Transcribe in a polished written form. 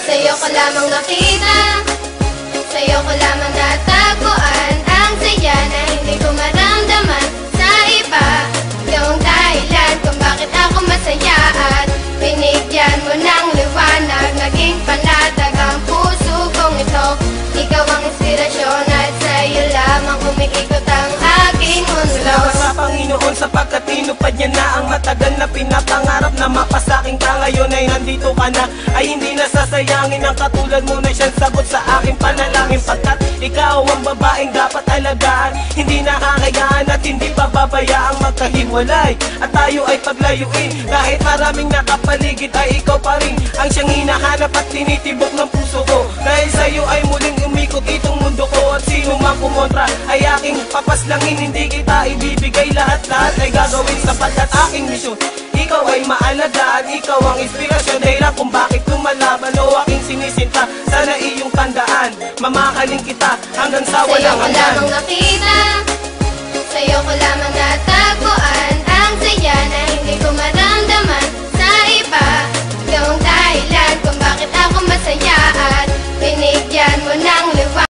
Sa'yo ko lamang nakita, sa'yo ko lamang natagpuan ang saya na hindi ko maramdaman sa iba. Ikaw ang dahilan kung bakit ako masaya at binigyan mo ng liwanag. Naging panatag ang puso kong ito. Ikaw ang inspirasyon at sa'yo lamang umiikot ang aking mundo. Salamat sa Panginoon sapagkat tinupad niya na ang matagal na pinapangarap na mapasaking ka. Ngayon ay nandito ka na, ay hindi nasasayangin ang katulad mo na siyang sagot sa aking panalangin. Pagkat ikaw ang babaeng dapat alagaan, hindi nakakayaan at hindi pababayaang magkahiwalay at tayo ay paglayuin. Kahit maraming nakapaligid ay ikaw pa rin ang siyang hinahanap at tinitibok ng puso ko. Dahil sa'yo ay muling umikot itong mundo ko at sino mang kumontra ay aking papaslangin. Hindi kita ibibigay lahat-lahat ay gagawin sapagkat aking misyon. Ikaw ay maalagaan, ikaw ang inspirasyon, dahilan kung bakit lumalaban o aking sinisinta. Sana iyong tandaan, mamahalin kita hanggang sa walang hanggan. Sa'yo ko lamang nakita, sa'yo ko lamang